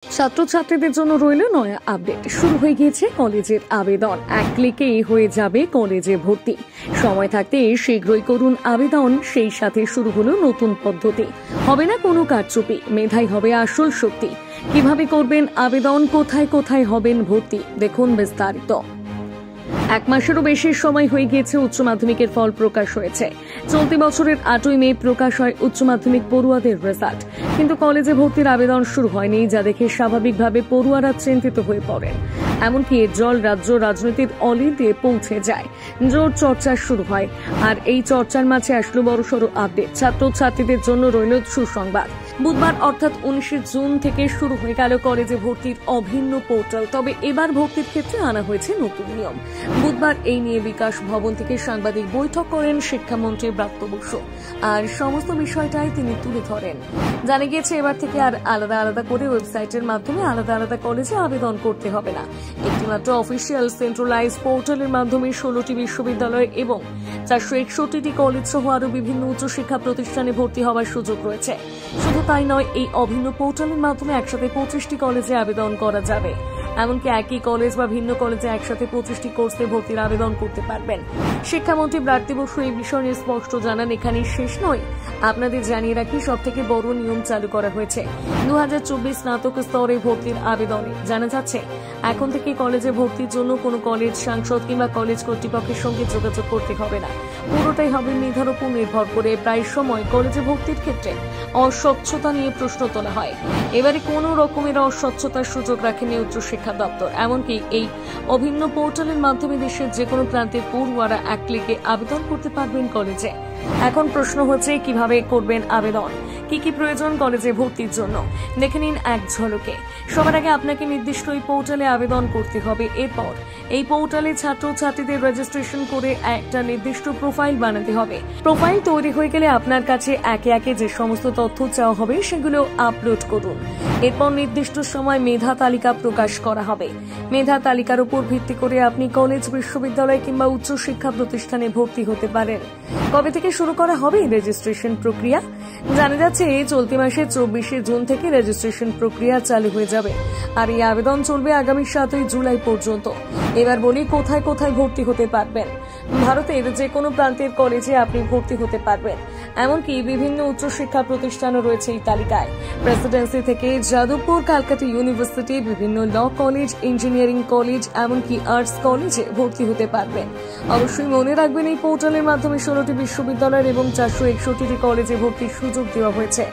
ছাত্রছাত্রীদের জন্য রইল নয়া আপডেট। শুরু হয়ে গিয়েছে কলেজের আবেদন। এক ক্লিকেই হয়ে যাবে কলেজে ভর্তি। সময় থাকতে শীঘ্রই করুন আবেদন। সেই সাথে শুরু হলো নতুন পদ্ধতি। হবে না কোনো কারচুপি, মেধাই হবে আসল শক্তি। কিভাবে করবেন আবেদন, কোথায় কোথায় হবেন ভর্তি, দেখুন বিস্তারিত। এক মাসেরও বেশি সময় হয়ে গিয়েছে উচ্চ মাধ্যমিকের ফল প্রকাশ হয়েছে। চলতি বছরের 8ই মে প্রকাশ হয় উচ্চ মাধ্যমিক পড়ুয়াদের রেজাল্ট, কিন্তু কলেজে ভর্তির আবেদন শুরু হয়নি, যা দেখে স্বাভাবিকভাবে পড়ুয়ারা চিন্তিত হয়ে পড়েন। এমনকি জল রাজ্য রাজনীতির অলিতে পৌঁছে যায়, জোর চর্চা শুরু হয়। আর এই চর্চার মাঝে আসলো বড়সড় আপডেট। ছাত্রছাত্রীদের জন্য রইল সুসংবাদ। বুধবার অর্থাৎ 19 জুন থেকে শুরু হয়ে গেল কলেজে ভর্তির অভিন্ন পোর্টাল। তবে এবার ভর্তির ক্ষেত্রে আনা হয়েছে নতুন নিয়ম। বুধবার এই নিয়ে বিকাশ ভবন থেকে সাংবাদিক বৈঠক করেন শিক্ষামন্ত্রী ব্রাত্য বসু, আর সমস্ত বিষয়টাই তিনি তুলে ধরেন। জানা গিয়েছে এবার থেকে আর আলাদা আলাদা করে ওয়েবসাইটের মাধ্যমে আলাদা আলাদা কলেজে আবেদন করতে হবে না। একটিমাত্র অফিসিয়াল সেন্ট্রালাইজ পোর্টালের মাধ্যমে 16টি বিশ্ববিদ্যালয় এবং 461টি কলেজ সহ আরও বিভিন্ন উচ্চশিক্ষা প্রতিষ্ঠানে ভর্তি হওয়ার সুযোগ রয়েছে। শুধু তাই নয়, এই অভিন্ন পোর্টালের মাধ্যমে একসাথে 25টি কলেজে আবেদন করা যাবে। এমনকি একই কলেজ বা ভিন্ন কলেজে একসাথে 25টি কোর্সে ভর্তির আবেদন করতে পারবেন। শিক্ষামন্ত্রী ব্রাত্য বসু এই বিষয় নিয়ে স্পষ্ট জানান, এখানেই শেষ নয়। আপনাদের জানিয়ে রাখি, সবথেকে বড় নিয়ম চালু করা হয়েছে 2024 স্নাতক স্তরে ভর্তির আবেদনে। জানা যাচ্ছে এখন থেকে কলেজে ভর্তির জন্য কোনো কলেজ সাংসদ কিংবা কলেজ কর্তৃপক্ষের সঙ্গে যোগাযোগ করতে হবে না। পুরোটাই হবে মেধার উপর নির্ভর করে। প্রায় সময় কলেজে ভর্তির ক্ষেত্রে অস্বচ্ছতা নিয়ে প্রশ্ন তোলা হয়। এবারে কোনো রকমের অস্বচ্ছতার সুযোগ রাখেনি উচ্চশিক্ষা দপ্তর। এমনকি এই অভিন্ন পোর্টালের মাধ্যমে দেশের যে কোনো প্রান্তের পড়ুয়ারা এক ক্লিকে আবেদন করতে পারবেন কলেজে। এখন প্রশ্ন হচ্ছে, কিভাবে করবেন আবেদন, কি কি প্রয়োজন কলেজে ভর্তির জন্য, দেখে নিন এক ঝলকে। সবার আগে আপনাকে নির্দিষ্ট এই পোর্টালে আবেদন করতে হবে। এরপর এই পোর্টালে ছাত্রছাত্রীদের রেজিস্ট্রেশন করে একটা নির্দিষ্ট প্রোফাইল বানাতে হবে। প্রোফাইল তৈরি হয়ে গেলে আপনার কাছে একে একে যে সমস্ত তথ্য চাওয়া হবে সেগুলো আপলোড করুন। এরপর নির্দিষ্ট সময় মেধা তালিকা প্রকাশ করা হবে। মেধা তালিকার উপর ভিত্তি করে আপনি কলেজ, বিশ্ববিদ্যালয় কিংবা উচ্চশিক্ষা প্রতিষ্ঠানে ভর্তি হতে পারেন। কবে থেকে শুরু করা হবে রেজিস্ট্রেশন প্রক্রিয়া? জানা যাচ্ছে চলতি মাসের 24 জুন থেকে রেজিস্ট্রেশন প্রক্রিয়া চালু হয়ে যাবে, আর এই আবেদন চলবে আগামী 7 জুলাই পর্যন্ত। এবার বলি কোথায় কোথায় ভর্তি হতে পারবেন। ভারতের যে কোনো প্রান্তের কলেজে আপনি ভর্তি হতে পারবেন। এমনকি বিভিন্ন উচ্চশিক্ষা প্রতিষ্ঠানও রয়েছে এই তালিকায়। প্রেসিডেন্সি থেকে যাদবপুর, ক্যালকাটা ইউনিভার্সিটি, বিভিন্ন ল কলেজ, ইঞ্জিনিয়ারিং কলেজ, এমনকি আর্টস কলেজে ভর্তি হতে পারবেন। অবশ্যই মনে রাখবেন, এই পোর্টালের মাধ্যমে 16টি বিশ্ববিদ্যালয় এবং 461টি কলেজে ভর্তির সুযোগ দেওয়া হয়েছে।